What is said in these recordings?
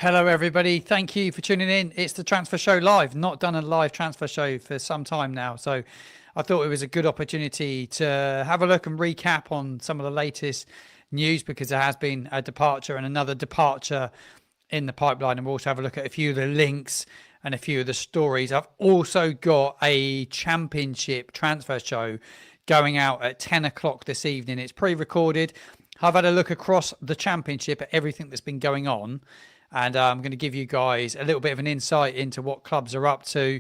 Hello, everybody. Thank you for tuning in. It's the Transfer Show Live. Not done a live transfer show for some time now. So I thought it was a good opportunity to have a look and recap on some of the latest news, because there has been a departure and another departure in the pipeline. And we'll also have a look at a few of the links and a few of the stories. I've also got a championship transfer show going out at 10 o'clock this evening. It's pre-recorded. I've had a look across the championship at everything that's been going on. And I'm going to give you guys a little bit of an insight into what clubs are up to.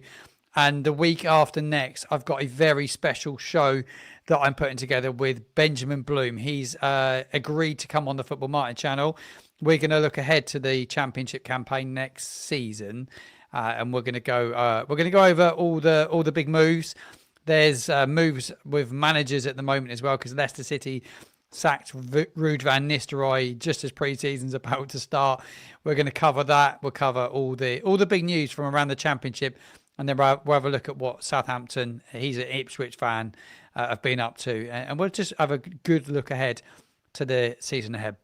And the week after next, I've got a very special show that I'm putting together with Benjamin Bloom. He's agreed to come on the Football Martin channel. We're going to look ahead to the championship campaign next season, and we're going to go over all the big moves. There's moves with managers at the moment as well, because Leicester City sacked Ruud van Nistelrooy just as pre-season's about to start. We're going to cover that. We'll cover all the big news from around the championship, and then we'll have a look at what Southampton, he's an Ipswich fan, have been up to, and we'll just have a good look ahead to the season ahead.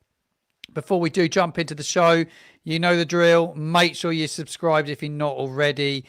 Before we do jump into the show, you know the drill. Make sure you're subscribed if you're not already.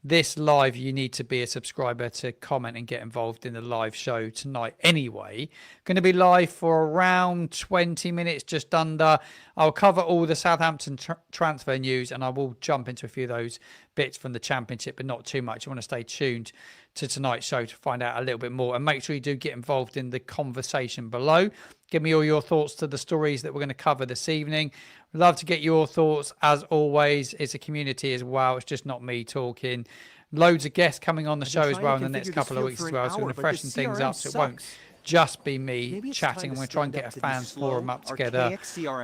This live, you need to be a subscriber to comment and get involved in the live show tonight anyway. Going to be live for around 20 minutes, just under. I'll cover all the Southampton transfer news, and I will jump into a few of those bits from the championship, but not too much. You want to stay tuned to tonight's show to find out a little bit more, and make sure you do get involved in the conversation below. Give me all your thoughts to the stories that we're going to cover this evening. Love to get your thoughts. As always, it's a community as well. It's just not me talking. Loads of guests coming on the show as well in the next couple of weeks as well. So we're going to freshen things up, so it won't just be me chatting. I'm going to try and get a fans forum up together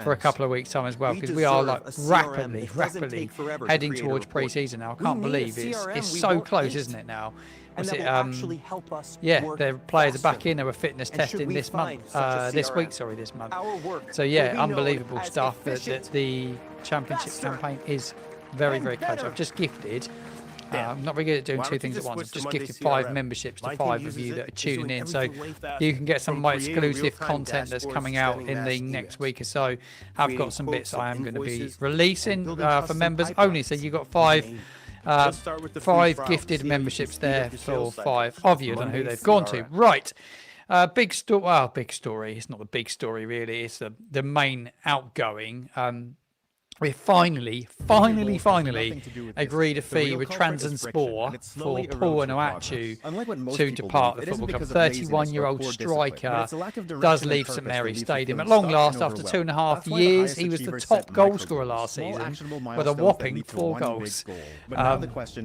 for a couple of weeks time as well, because we are like rapidly heading towards pre-season now. I can't believe it's so close, isn't it now? The players are back in. They were fitness testing this month, this week. So yeah, unbelievable stuff. That the championship campaign is very, very close. I've just gifted. I'm not very good at doing two things at once. I've just gifted 5 memberships to 5 of you that are tuning in, so you can get some of my exclusive content that's coming out in the next week or so. I've got some bits I am going to be releasing for members only. So you've got 5 gifted memberships there for 5 of you. I don't know who they've gone to. Right. Big story. Well, big story. It's not the big story, really. It's the main outgoing. We finally agreed a fee with Trabzonspor for Paul Onuachu to depart the football club. 31-year-old striker does leave St Mary's Stadium at long last after 2.5 years. He was the top goal scorer last season with a whopping 4 goals.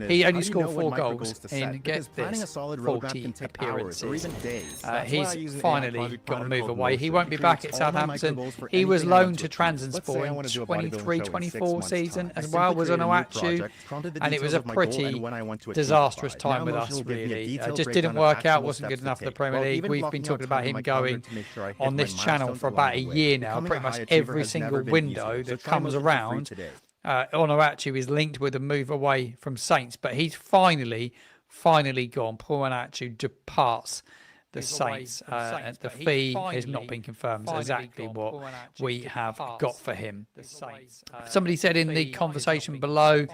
He only scored 4 goals in, get this, 40 appearances. He's finally got to move away. He won't be back at Southampton. He was loaned to Trabzonspor in 23-24 season as well, was ONUACHU, and it was a pretty disastrous time with us, really. Just didn't work out, wasn't good enough for the Premier League. We've been talking about him going on this channel for about a year now. Pretty much every single window that comes around, ONUACHU is linked with a move away from Saints, but he's finally gone. Paul Onuachu departs the Saints. The fee has not been confirmed. So exactly what we have got for him. Somebody said in the conversation below,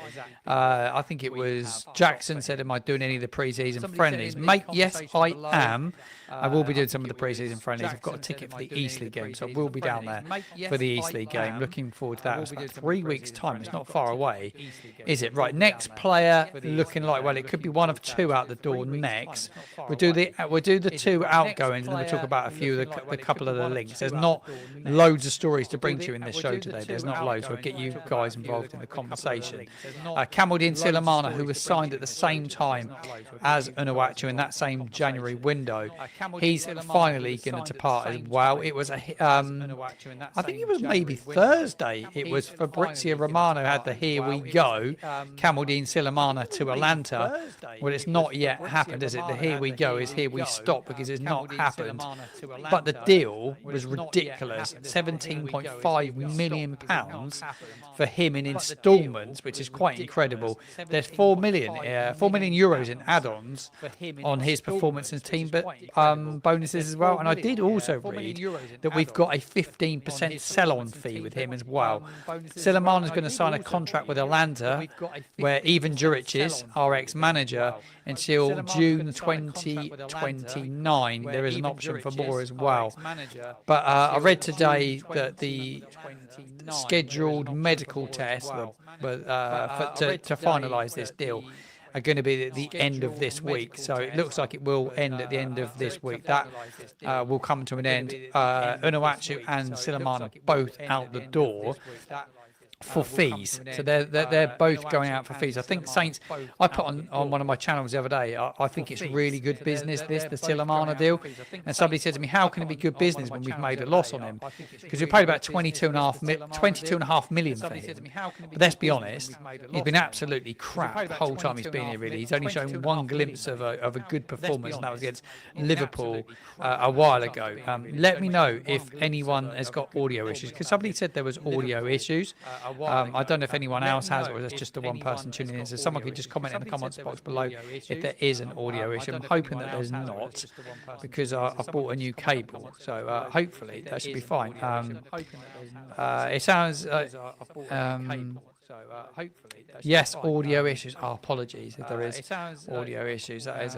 I think it was Jackson, said, am I doing any of the pre-season friendlies? Mate, yes, I am. I will be doing some of the pre-season friendlies. I've got a ticket for the Eastleigh game, so I will be down there for the Eastleigh game. Looking forward to that. It's about 3 weeks' time. It's not far away, is it? Right, next player looking like, well, it could be one of 2 out the door next. We'll do the 2 outgoings, and then we'll talk about a few of the couple of the links. There's not loads of stories to bring to you in this show today. There's not loads. We'll get you guys involved in the conversation. Kamaldeen Silana, who was signed at the same time as ONUACHU in that same January window, he's finally going to depart as well. It was I think it was maybe Thursday. It was Fabrizio Romano had the "Here we go," Kamaldeen Silana to Atlanta. Well, it's not yet happened, is it? The "Here we go" is "Here we stop," because because it's not happened. But the deal was ridiculous, £17.5 million for him in instalments, which is quite incredible. There's €4 million in add-ons on his performance and team bonuses as well. And I did also read that we've got a 15% sell-on fee with him as well. SULEMANA's going to sign a contract with Atlanta, where Ivan Juric is our ex-manager, until June 2029. There is an option for more as well. But I read today that the scheduled medical tests to finalise this deal are going to be at the end of this week. So it looks like it will end at the end of this week. That will come to an end. ONUACHU and SULEMANA both out the door for fees. So they're both going out for fees. I think Saints, I put on one of my channels the other day, I think it's really good business, the SULEMANA deal. And somebody said to me, how can it be good business when we've made a loss on him? Because we paid about 22.5 million for him. But let's be honest, he's been absolutely crap the whole time he's been here, really. He's only shown one glimpse of a good performance, and that was against Liverpool a while ago. Let me know if anyone has got audio issues, because somebody said there was audio issues. I don't know if anyone else has, or it's just the one person tuning in. So someone could just comment in the comments box below if there is an audio issue. I'm hoping that there's not, because I've bought a new cable. So hopefully that should be fine. It sounds... yes, audio issues. Oh, apologies if there is audio issues. That is...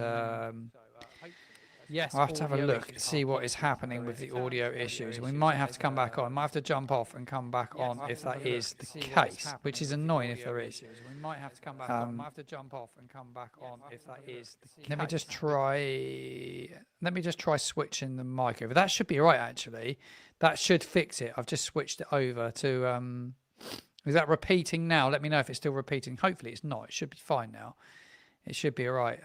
Yes, I'll have to have a look, see what is happening with the audio issues. We might have to come back on. Might have to jump off and come back on if that is the case, which is annoying if there is. We might have to come back on. Might have to jump off and come back on if that is the case. Let me just try switching the mic over. That should be right, actually. That should fix it. I've just switched it over to... is that repeating now? Let me know if it's still repeating. Hopefully it's not. It should be fine now. It should be all right.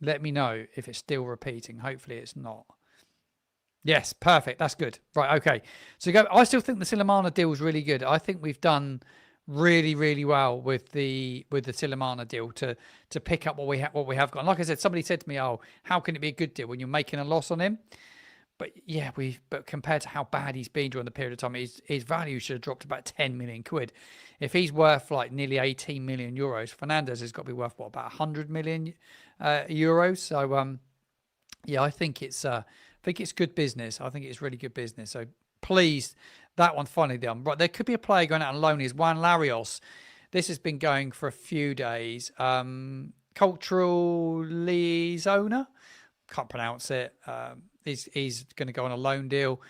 Let me know if it's still repeating. Hopefully it's not. Yes, perfect. That's good. Right, okay. So I still think the SULEMANA deal is really good. I think we've done really, really well with the SULEMANA deal to pick up what we have got. And like I said, somebody said to me, "Oh, how can it be a good deal when you're making a loss on him?" But yeah, but compared to how bad he's been during the period of time, his value should have dropped about 10 million quid. If he's worth like nearly 18 million euros, Fernandes has got to be worth what, about 100 million euros. So yeah, I think it's good business. I think it's really good business. So pleased that one finally done. Right, there could be a player going out on loan. Is Juan Larios. This has been going for a few days. Cultural Liaisona, can't pronounce it. He's going to go on a loan deal.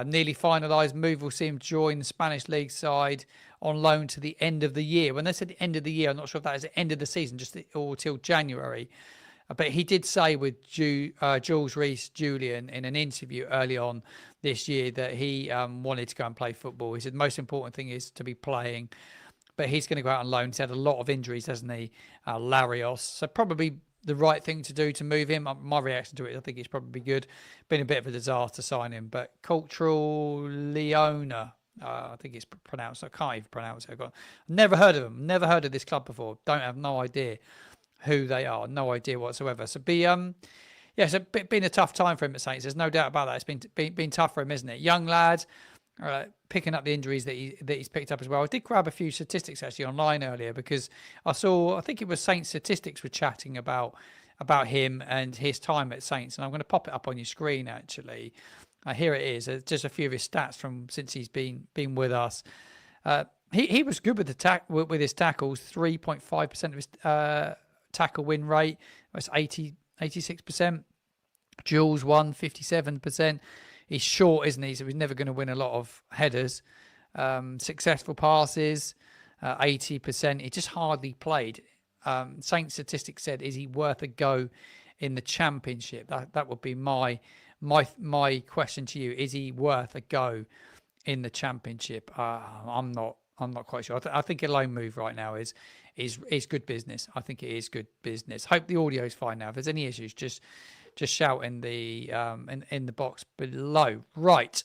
Nearly finalised move will see him join the Spanish league side on loan to the end of the year. When they said the end of the year, I'm not sure if that is the end of the season, or till January. But he did say with Jules Rees-Julian in an interview early on this year that he wanted to go and play football. He said the most important thing is to be playing. But he's going to go out on loan. He's had a lot of injuries, hasn't he, Larios? So probably the right thing to do to move him. My reaction to it, I think it's probably good. Been a bit of a disaster to sign him, but Cultural Leona, I think it's pronounced. I can't even pronounce it. I've never heard of them. Never heard of this club before. Don't have no idea who they are. No idea whatsoever. So yeah, it's been a tough time for him at Saints. There's no doubt about that. It's been tough for him, isn't it? Young lad. Picking up the injuries that he's picked up as well. I did grab a few statistics actually online earlier, because I think it was Saints Statistics were chatting about him and his time at Saints, and I'm going to pop it up on your screen actually. Here it is. Just a few of his stats from since he's been with us. He was good with with his tackles. 3.5% of his tackle win rate. That's 86%. Jules won 57%. He's short, isn't he? So he's never going to win a lot of headers. Successful passes, 80%. He just hardly played. Saints Statistics said, is he worth a go in the Championship? That would be my question to you. Is he worth a go in the Championship? I'm not quite sure. I think a loan move right now is good business. I think it is good business. Hope the audio is fine now. If there's any issues, just shout in the box below. Right,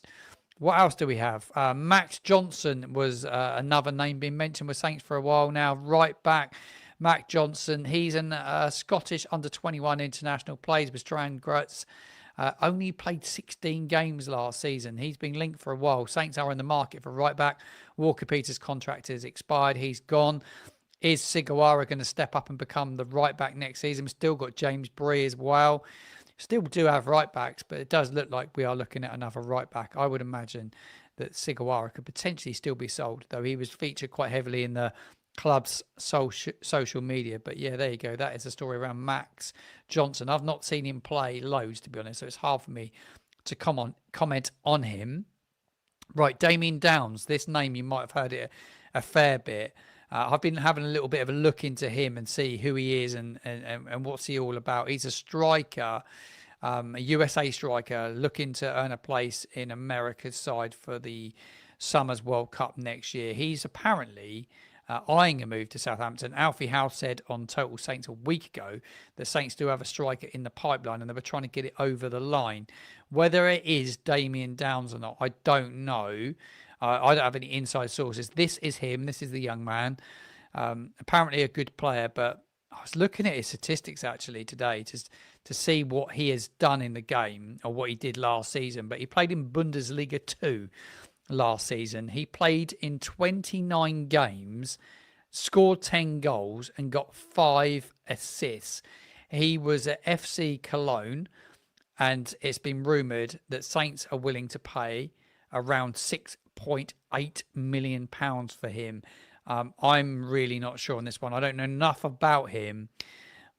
what else do we have? Max Johnson was another name being mentioned with Saints for a while now. Right back, Mac Johnson, he's a Scottish under-21 international, plays with Strangruts. Only played 16 games last season. He's been linked for a while. Saints are in the market for right back. Walker Peters' contract is expired. He's gone. Is Sigawara going to step up and become the right back next season? We've still got James Bree as well. Still do have right backs, but it does look like we are looking at another right back. I would imagine that Sigawara could potentially still be sold, though he was featured quite heavily in the club's social media. But yeah, there you go. That is the story around Max Johnson. I've not seen him play loads, to be honest, so it's hard for me to comment on him. Right, Damien Downs. This name, you might have heard it a fair bit. I've been having a little bit of a look into him and see who he is and what's he all about. He's a striker, a USA striker, looking to earn a place in America's side for the Summers World Cup next year. He's apparently eyeing a move to Southampton. Alfie House said on Total Saints a week ago that Saints do have a striker in the pipeline and they were trying to get it over the line. Whether it is Damien Downs or not, I don't know. I don't have any inside sources. This is him. This is the young man. Apparently a good player, but I was looking at his statistics actually today to see what he has done in the game or what he did last season. But he played in Bundesliga 2 last season. He played in 29 games, scored 10 goals and got 5 assists. He was at FC Cologne, and it's been rumoured that Saints are willing to pay around £6.8 million for him. I'm really not sure on this one. I don't know enough about him,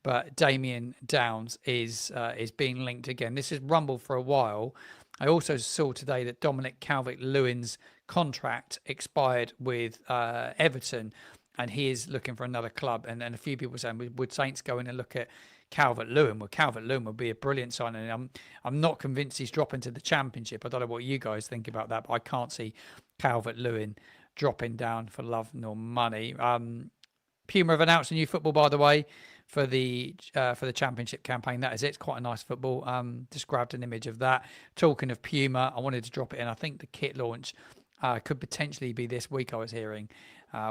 but Damien Downs is being linked again. This has rumbled for a while. I also saw today that Dominic Calvert-Lewin's contract expired with Everton, and he is looking for another club. And a few people saying, would Saints go in and look at Calvert-Lewin? Well, Calvert-Lewin would be a brilliant signing. I'm not convinced he's dropping to the Championship. I don't know what you guys think about that, but I can't see Calvert-Lewin dropping down for love nor money. Puma have announced a new football, by the way, for the Championship campaign. That is it. It's quite a nice football. Just grabbed an image of that. Talking of Puma, I wanted to drop it in. I think the kit launch could potentially be this week, I was hearing.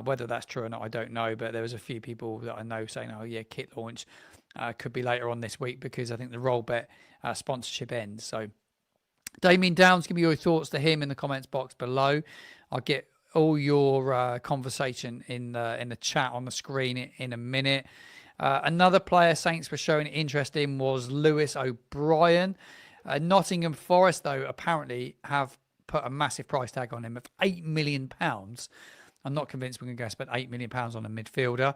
Whether that's true or not, I don't know. But there was a few people that I know saying, oh yeah, kit launch could be later on this week because I think the Rollbet sponsorship ends. So Damien Downs, give me your thoughts to him in the comments box below. I'll get all your conversation in the chat on the screen in a minute. Another player Saints were showing interest in was Lewis O'Brien. Nottingham Forest, though, apparently have put a massive price tag on him of £8 million. I'm not convinced we're going to go spend £8 million on a midfielder.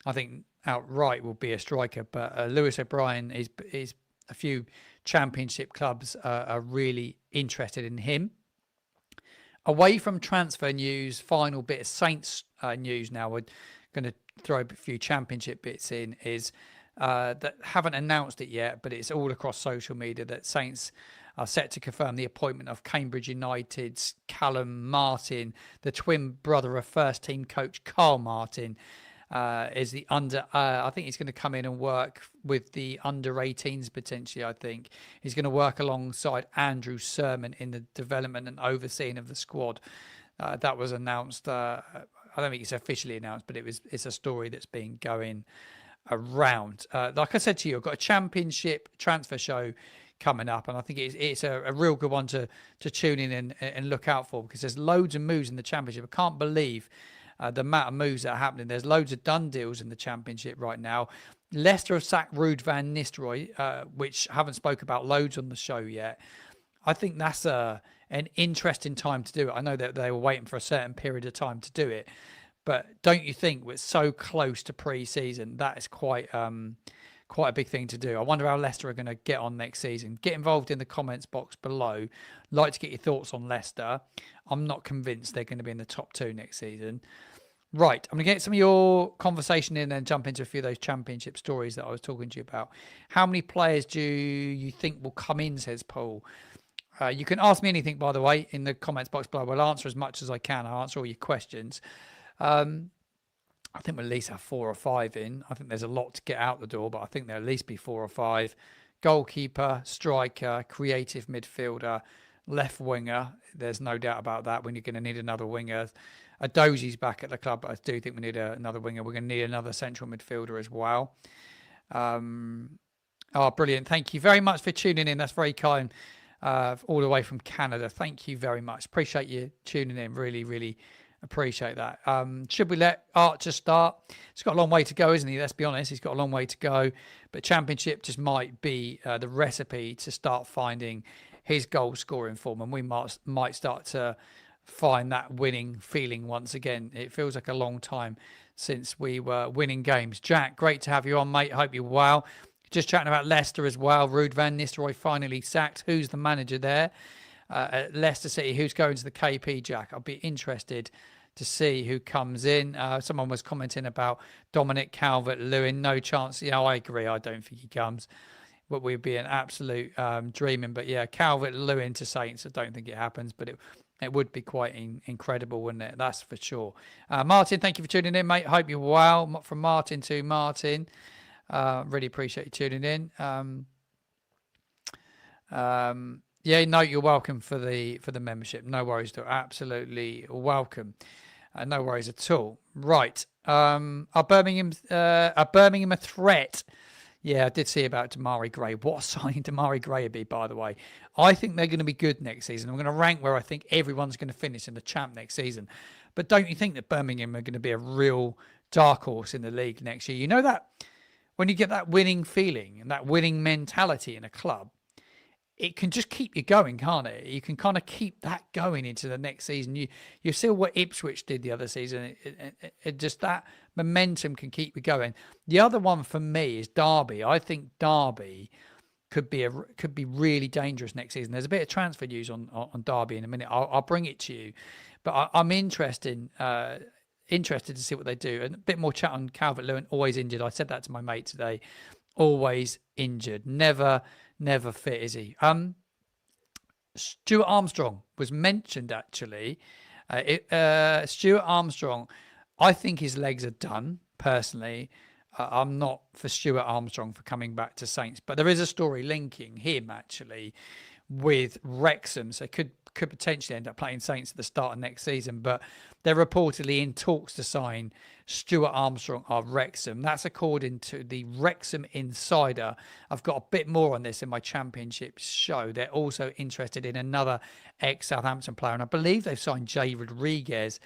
I think outright will be a striker, but Lewis O'Brien is a few Championship clubs are really interested in him. Away from transfer news, final bit of Saints news now. We're going to throw a few Championship bits in, is that haven't announced it yet, but it's all across social media that Saints are set to confirm the appointment of Cambridge United's Callum Martin, the twin brother of first team coach Carl Martin. Is the I think he's going to come in and work with the under 18s potentially. I think he's going to work alongside Andrew Sermon in the development and overseeing of the squad. That was announced. I don't think it's officially announced, but it's a story that's been going around. Like I said to you, I've got a Championship transfer show coming up, and I think it's a real good one to tune in and look out for, because there's loads of moves in the Championship. I can't believe the amount of moves that are happening. There's loads of done deals in the Championship right now. Leicester have sacked Ruud van Nistelrooy, which I haven't spoke about loads on the show yet. I think that's an interesting time to do it. I know that they were waiting for a certain period of time to do it, but don't you think we're so close to pre-season? That is quite a big thing to do. I wonder how Leicester are going to get on next season. Get involved in the comments box below. Like to get your thoughts on Leicester. I'm not convinced they're going to be in the top 2 next season. Right, I'm going to get some of your conversation in and jump into a few of those Championship stories that I was talking to you about. How many players do you think will come in, says Paul. You can ask me anything, by the way, in the comments box below. I'll answer as much as I can. I'll answer all your questions. I think we'll at least have 4 or 5 in. I think there's a lot to get out the door, but I think there'll at least be 4 or 5. Goalkeeper, striker, creative midfielder, left winger. There's no doubt about that when you're going to need another winger. Adozie's back at the club, but I do think we need another winger. We're going to need another central midfielder as well. Brilliant. Thank you very much for tuning in. That's very kind. All the way from Canada. Thank you very much. Appreciate you tuning in. Really, really appreciate that. Should we let Archer start? He's got a long way to go, isn't he? Let's be honest. He's got a long way to go. But Championship just might be the recipe to start finding his goal scoring form. And we might start to find that winning feeling once again. It feels like a long time since we were winning games. Jack, great to have you on, mate. Hope you're well. Just chatting about Leicester as well. Ruud van Nistelrooy finally sacked. Who's the manager there at Leicester City? Who's going to the KP, Jack? I'll be interested to see who comes in. Someone was commenting about Dominic Calvert-Lewin. No chance. Yeah, I agree. I don't think he comes. But we'd be an absolute dreaming. But yeah, Calvert-Lewin to Saints. I don't think it happens, but it would be quite incredible, wouldn't it? That's for sure. Martin, thank you for tuning in, mate. Hope you're well. From Martin to Martin. Really appreciate you tuning in. Yeah, no, you're welcome for the membership. No worries, though. Absolutely welcome. No worries at all. Right. Are Birmingham a threat? Yeah, I did see about Damari Gray. What a signing Damari Gray would be, by the way. I think they're going to be good next season. I'm going to rank where I think everyone's going to finish in the champ next season. But don't you think that Birmingham are going to be a real dark horse in the league next year? You know that when you get that winning feeling and that winning mentality in a club, it can just keep you going, can't it? You can kind of keep that going into the next season. You see what Ipswich did the other season. It just that momentum can keep you going. The other one for me is Derby. I think Derby could be really dangerous next season. There's a bit of transfer news on Derby in a minute. I'll bring it to you, but I'm interested to see what they do. And a bit more chat on Calvert-Lewin. Always injured. I said that to my mate today. Always injured. Never fit, is he? Stuart Armstrong was mentioned, actually. Stuart Armstrong, I think his legs are done, personally. I'm not for Stuart Armstrong for coming back to Saints, but there is a story linking him, actually, with Rexom. So could potentially end up playing Saints at the start of next season, but they're reportedly in talks to sign Stuart Armstrong of Wrexham. That's according to the Wrexham Insider. I've got a bit more on this in my Championship show. They're also interested in another ex-Southampton player, and I believe they've signed Jay Rodriguez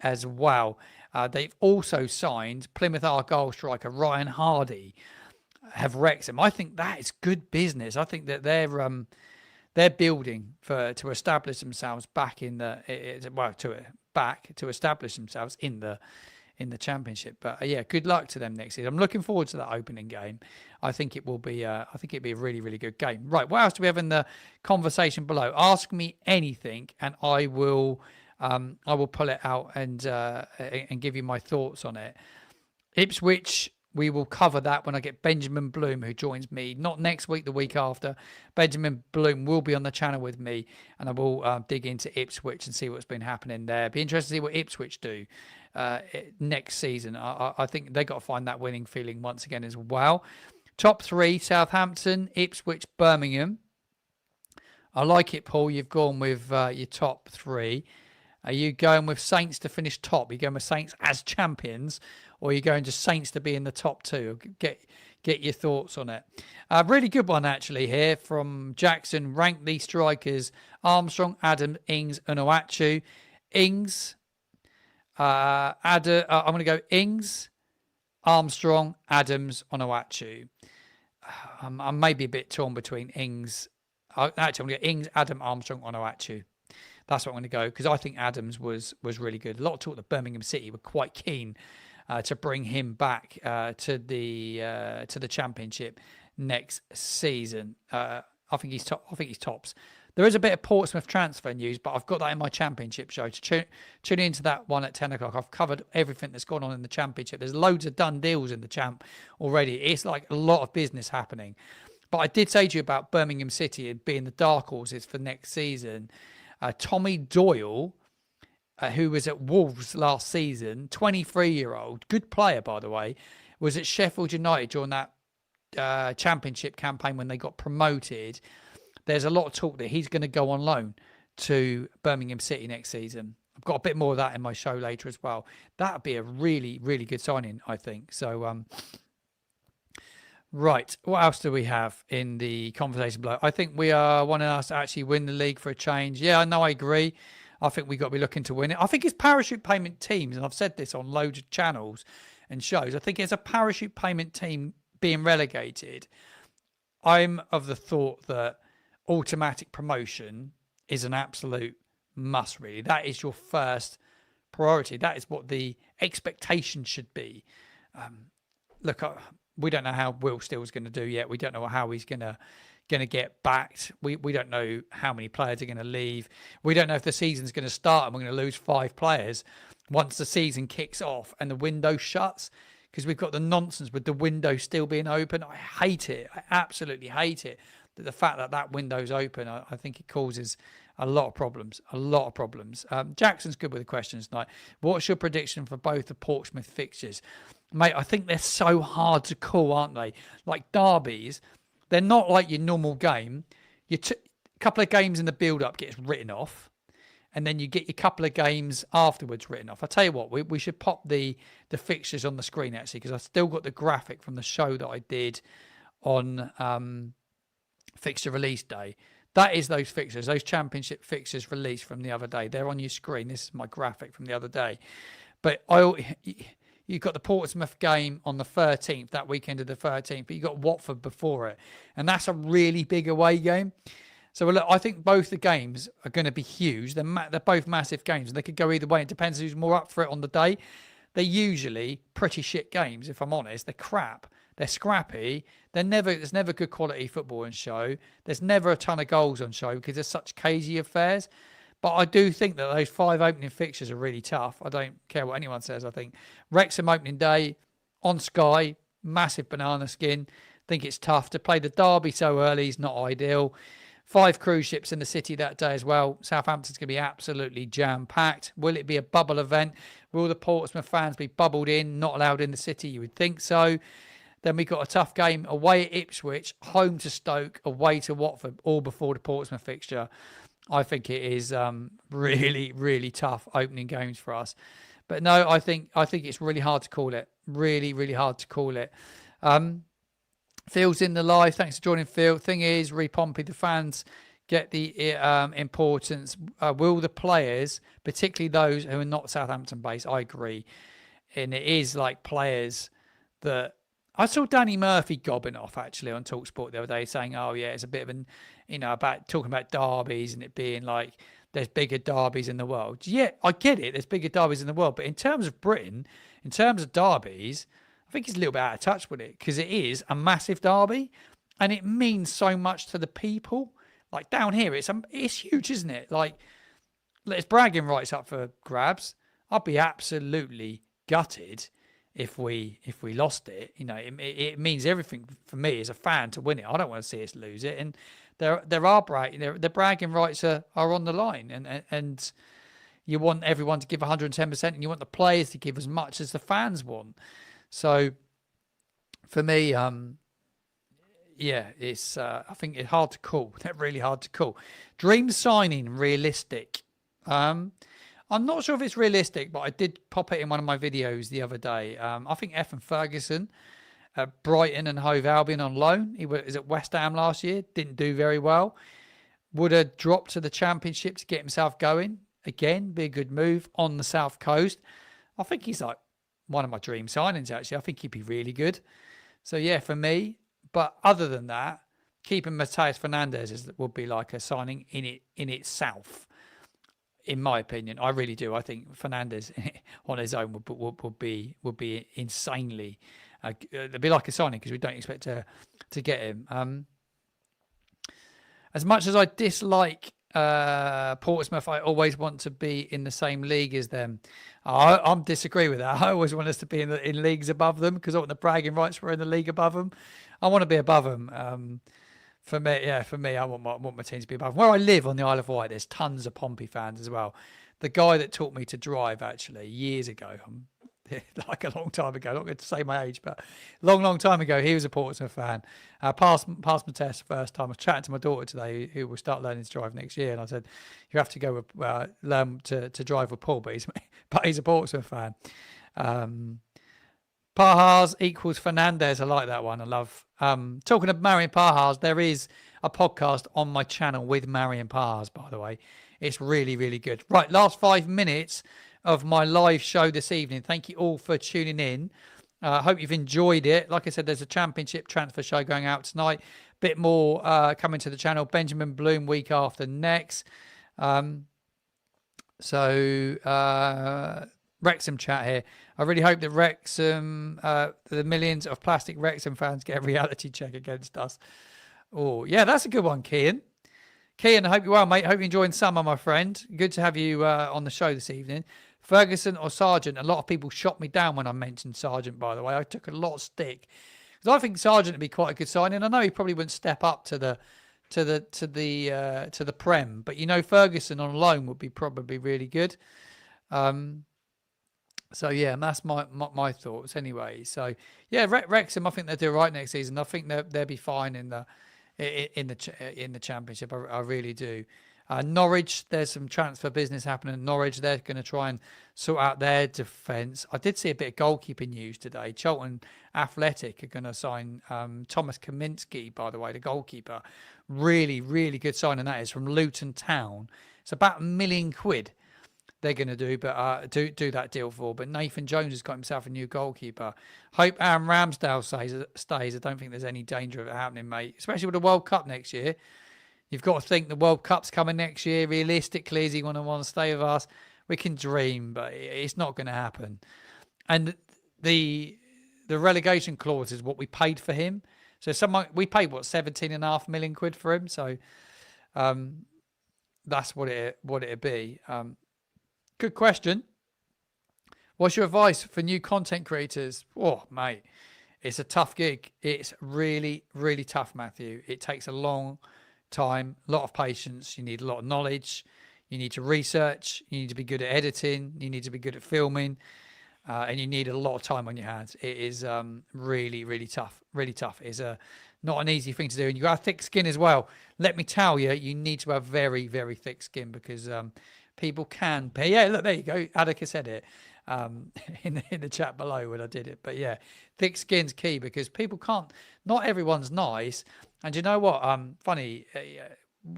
as well. They've also signed Plymouth Argyle striker Ryan Hardy, have Wrexham. I think that is good business. I think that they're building to establish themselves back in to establish themselves in the Championship. But yeah, good luck to them next season. I'm looking forward to that opening game. I think it will be. I think it'll be a really, really good game. Right. What else do we have in the conversation below? Ask me anything, and I will pull it out and give you my thoughts on it. Ipswich. We will cover that when I get Benjamin Bloom, who joins me, not next week, the week after. Benjamin Bloom will be on the channel with me, and I will dig into Ipswich and see what's been happening there. Be interested to see what Ipswich do next season. I think they got to find that winning feeling once again as well. Top three, Southampton, Ipswich, Birmingham. I like it, Paul. You've gone with your top three. Are you going with Saints to finish top? Are you going with Saints as champions? Or are you going to Saints to be in the top two? Get your thoughts on it. Really good one, actually, here from Jackson. Rank these strikers: Armstrong, Adam, Ings, ONUACHU. Ings, I'm going to go Ings, Armstrong, Adams, ONUACHU. I'm maybe a bit torn between Ings. Actually, I'm going to go Ings, Adam, Armstrong, ONUACHU. That's what I'm going to go, because I think Adams was really good. A lot of talk that Birmingham City were quite keen to bring him back to the Championship next season. I think he's top. I think he's tops. There is a bit of Portsmouth transfer news, but I've got that in my Championship show. Tune into that one at 10 o'clock. I've covered everything that's gone on in the Championship. There's loads of done deals in the Champ already. It's like a lot of business happening. But I did say to you about Birmingham City and being the dark horses for next season. Tommy Doyle, who was at Wolves last season, 23-year-old, good player, by the way, was at Sheffield United during that Championship campaign when they got promoted. There's a lot of talk that he's going to go on loan to Birmingham City next season. I've got a bit more of that in my show later as well. That would be a really, really good signing, I think. So, right. What else do we have in the conversation below? I think we are wanting us to actually win the league for a change. Yeah, I know, I agree. I think we've got to be looking to win it. I think it's parachute payment teams, and I've said this on loads of channels and shows. I think it's a parachute payment team being relegated. I'm of the thought that automatic promotion is an absolute must, really. That is your first priority. That is what the expectation should be. Look, we don't know how Will Steele's going to do yet. We don't know how he's going to get backed. We don't know how many players are going to leave. We don't know if the season's going to start and we're going to lose 5 players once the season kicks off and the window shuts, because we've got the nonsense with the window still being open. I hate it. I absolutely hate it. The fact that that window's open, I think it causes a lot of problems. Jackson's good with the questions tonight. What's your prediction for both the Portsmouth fixtures? Mate, I think they're so hard to call, aren't they? Like derbies, they're not like your normal game. A couple of games in the build-up gets written off, and then you get your couple of games afterwards written off. I tell you what, we should pop the fixtures on the screen, actually, because I've still got the graphic from the show that I did on fixture release day. That is those fixtures, those championship fixtures released from the other day. They're on your screen. This is my graphic from the other day. But you've got the Portsmouth game on the 13th, that weekend of the 13th, but you've got Watford before it. And that's a really big away game. So look, I think both the games are going to be huge. They're both massive games, and they could go either way. It depends who's more up for it on the day. They're usually pretty shit games, if I'm honest. They're crap. They're scrappy. There's never good quality football on show. There's never a ton of goals on show because they're such cagey affairs. But I do think that those 5 opening fixtures are really tough. I don't care what anyone says. I think Wrexham opening day on Sky, massive banana skin. I think it's tough. To play the derby so early is not ideal. 5 cruise ships in the city that day as well. Southampton's going to be absolutely jam-packed. Will it be a bubble event? Will the Portsmouth fans be bubbled in, not allowed in the city? You would think so. Then we got a tough game away at Ipswich, home to Stoke, away to Watford, all before the Portsmouth fixture. I think it is really, really tough opening games for us. But no, I think it's really hard to call it. Really, really hard to call it. Phil's in the live. Thanks for joining, Phil. Thing is, Pompey, the fans get the importance. Will the players, particularly those who are not Southampton based, I agree. And it is like players that... I saw Danny Murphy gobbing off actually on TalkSport the other day saying, oh yeah, it's a bit of an, about talking about derbies and it being like there's bigger derbies in the world. Yeah, I get it. There's bigger derbies in the world. But in terms of Britain, in terms of derbies, I think it's a little bit out of touch with it because it is a massive derby and it means so much to the people. Like down here, it's huge, isn't it? Like, there's bragging rights up for grabs. I'd be absolutely gutted if we lost it. It means everything for me as a fan to win it. I don't want to see us lose it. And the bragging rights are on the line, and you want everyone to give 110%, and you want the players to give as much as the fans want. So for me, it's I think it's hard to call. They're really hard to call. Dream signing realistic. I'm not sure if it's realistic, but I did pop it in one of my videos the other day. I think Ferguson at Brighton and Hove Albion on loan. He was at West Ham last year. Didn't do very well. Would have dropped to the Championship to get himself going. Again, be a good move on the South Coast. I think he's like one of my dream signings, actually. I think he'd be really good. So, yeah, for me. But other than that, keeping Mateus Fernandes would be like a signing in itself. In my opinion, I really do. I think Fernandes on his own would be insanely. It'd be like a signing because we don't expect to get him. As much as I dislike Portsmouth, I always want to be in the same league as them. I disagree with that. I always want us to be in leagues above them because I want the bragging rights. We're in the league above them. I want to be above them. For me, I want my team to be above. Where I live on the Isle of Wight, there's tons of Pompey fans as well. The guy that taught me to drive, actually, years ago, like a long time ago. Not going to say my age, but long time ago, he was a Portsmouth fan. Passed my test first time. I was chatting to my daughter today, who will start learning to drive next year, and I said, "You have to go with learn to drive with Paul," but he's a Portsmouth fan. Pahars equals Fernandez. I like that one. I love talking of Marion Pahars. There is a podcast on my channel with Marion Pahars, by the way. It's really, really good. Right, last 5 minutes of my live show this evening. Thank you all for tuning in. I hope you've enjoyed it. Like I said, there's a championship transfer show going out tonight. Bit more coming to the channel. Benjamin Bloom week after next. Wrexham chat here. I really hope that Wrexham, the millions of plastic Wrexham fans get a reality check against us. Oh, yeah, that's a good one, Kean. Kean, I hope you're well, mate. Hope you're enjoying summer, my friend. Good to have you on the show this evening. Ferguson or Sargent? A lot of people shot me down when I mentioned Sargent, by the way. I took a lot of stick. Because I think Sargent would be quite a good signing. I know he probably wouldn't step up to the Prem, but you know, Ferguson on loan would be probably really good. So yeah, and that's my thoughts anyway. So yeah, Wrexham, I think they'll do right next season. I think they'll be fine in the championship. I really do. Norwich, there's some transfer business happening in Norwich. They're going to try and sort out their defence. I did see a bit of goalkeeping news today. Charlton Athletic are going to sign Thomas Kaminski, by the way, the goalkeeper. Really, really good signing that is, from Luton Town. It's about £1 million they're going to do, but do that deal for. But Nathan Jones has got himself a new goalkeeper. Hope Aaron Ramsdale stays. I don't think there's any danger of it happening, mate, especially with the World Cup next year. You've got to think the World Cup's coming next year. Realistically, is he going to want to stay with us? We can dream, but it's not going to happen. And the relegation clause is what we paid for him. So we paid, what, £17.5 million for him. So that's what it'd be. Good question. What's your advice for new content creators? Oh, mate, it's a tough gig. It's really, really tough, Matthew. It takes a long time, a lot of patience. You need a lot of knowledge. You need to research. You need to be good at editing. You need to be good at filming. And you need a lot of time on your hands. It is really, really tough. Really tough. It's not an easy thing to do. And you got thick skin as well. Let me tell you, you need to have very, very thick skin because people can pay. Yeah, look, there you go. Attica said it in the chat below when I did it. But yeah, thick skin's key because people can't, not everyone's nice. And you know what? Funny,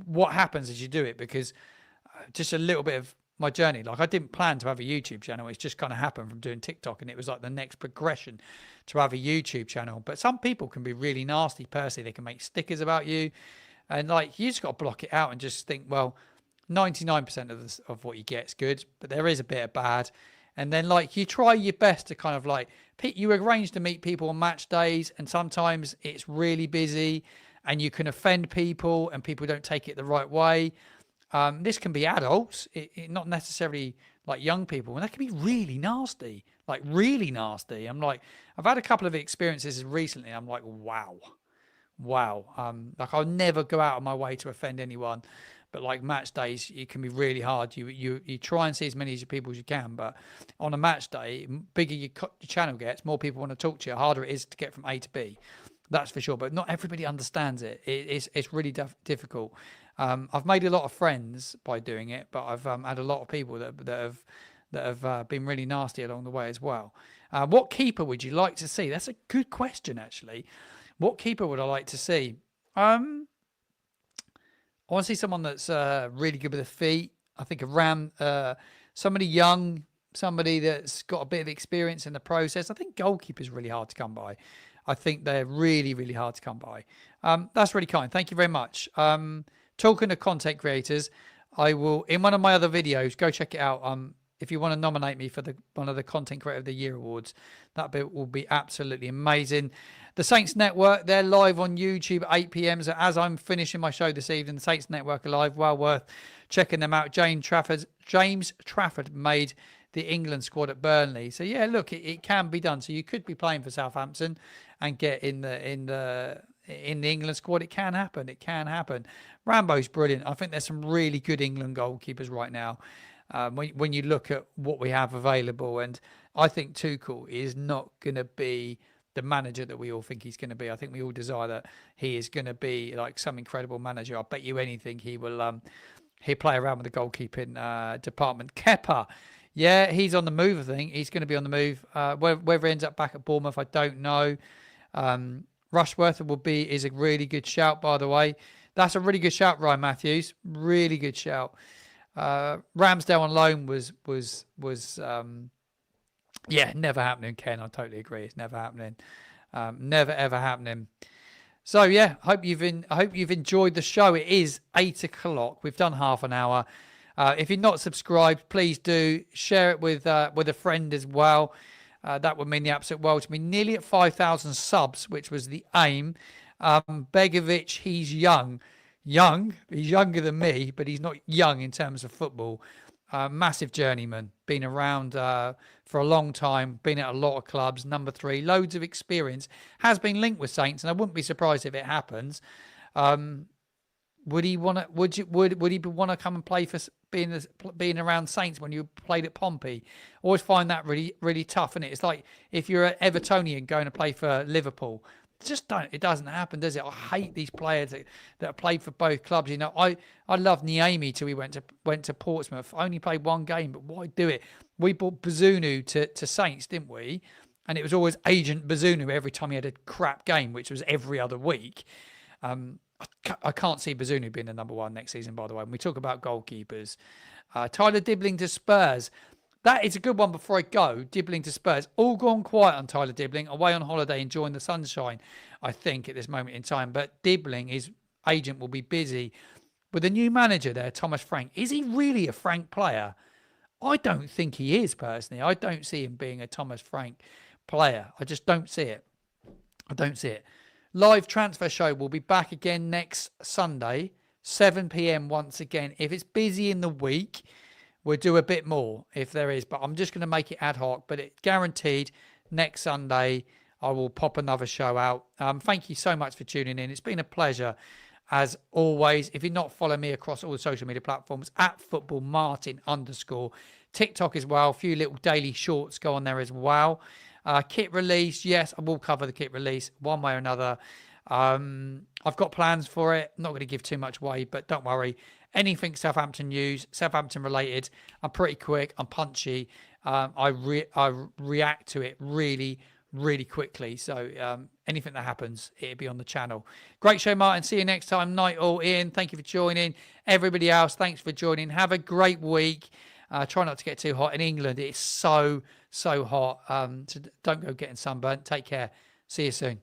what happens as you do it, because just a little bit of my journey, like I didn't plan to have a YouTube channel. It's just kind of happened from doing TikTok, and it was like the next progression to have a YouTube channel. But some people can be really nasty personally. They can make stickers about you, and like you just got to block it out and just think, well, 99% of what you get is good, but there is a bit of bad. And then like you try your best to kind of like, you arrange to meet people on match days, and sometimes it's really busy and you can offend people and people don't take it the right way. This can be adults, not necessarily like young people, and that can be really nasty, like really nasty. I've had a couple of experiences recently. I'm like, wow. Like I'll never go out of my way to offend anyone, but like match days, it can be really hard. You try and see as many people as you can, but on a match day, bigger your channel gets, more people want to talk to you, harder it is to get from A to B. That's for sure, but not everybody understands it. It's really difficult. I've made a lot of friends by doing it, but I've had a lot of people that have been really nasty along the way as well. What keeper would you like to see? That's a good question, actually. What keeper would I like to see? I want to see someone that's really good with the feet. I think somebody young, somebody that's got a bit of experience in the process. I think goalkeeper's really hard to come by. I think they're really, really hard to come by. That's really kind. Thank you very much. Talking to content creators, I will, in one of my other videos, go check it out. If you want to nominate me for one of the Content Creator of the Year awards, that will be absolutely amazing. The Saints Network, they're live on YouTube at 8 p.m. So as I'm finishing my show this evening, the Saints Network are live. Well worth checking them out. James Trafford made the England squad at Burnley. So yeah, look, it can be done. So you could be playing for Southampton and get in the England squad. It can happen. It can happen. Rambo's brilliant. I think there's some really good England goalkeepers right now. When you look at what we have available, and I think Tuchel is not going to be the manager that we all think he's going to be. I think we all desire that he is going to be like some incredible manager. I bet you anything he will. He'll play around with the goalkeeping department. Kepa, yeah, he's on the move. I think he's going to be on the move. Whether he ends up back at Bournemouth, I don't know. Rushworth is a really good shout, by the way. That's a really good shout, Ryan Matthews. Really good shout. Ramsdale on loan was never happening, Ken. I totally agree. It's never happening. Never ever happening. So yeah, I hope you've enjoyed the show. It is 8 o'clock. We've done half an hour. If you're not subscribed, please do share it with a friend as well. That would mean the absolute world to me. Nearly at 5,000 subs, which was the aim. Begovic, he's young. He's younger than me, but he's not young in terms of football. Massive journeyman, been around for a long time, been at a lot of clubs. Number 3, loads of experience, has been linked with Saints, and I wouldn't be surprised if it happens. Would he want to? Would he want to come and play for being around Saints when you played at Pompey? Always find that really tough, isn't it? It's like if you're an Evertonian going to play for Liverpool. It doesn't happen, does it? I hate these players that have played for both clubs. You know, I love Niemi till he went to Portsmouth. Only played one game, but why do it? We bought Bazunu to Saints, didn't we? And it was always Agent Bazunu every time he had a crap game, which was every other week. I can't see Bazunu being the number 1 next season, by the way. When we talk about goalkeepers, Tyler Dibbling to Spurs. That is a good one before I go. Dibbling to Spurs. All gone quiet on Tyler Dibbling. Away on holiday, enjoying the sunshine, I think, at this moment in time. But Dibbling, his agent, will be busy. With a new manager there, Thomas Frank. Is he really a Frank player? I don't think he is, personally. I don't see him being a Thomas Frank player. I just don't see it. I don't see it. Live transfer show will be back again next Sunday, 7 p.m. once again. If it's busy in the week, we'll do a bit more if there is, but I'm just going to make it ad hoc. But it's guaranteed next Sunday I will pop another show out. Thank you so much for tuning in. It's been a pleasure as always. If you're not following me across all the social media platforms, at @footballmartin_. TikTok as well. A few little daily shorts go on there as well. Kit release, yes, I will cover the kit release one way or another. I've got plans for it. I'm not going to give too much away, but don't worry. Anything Southampton news, Southampton related, I'm pretty quick, I'm punchy. I react to it really, really quickly. So anything that happens, it'll be on the channel. Great show, Martin. See you next time. Night all. Ian, thank you for joining. Everybody else, thanks for joining. Have a great week. Try not to get too hot. In England, it's so hot. So don't go getting sunburnt. Take care. See you soon.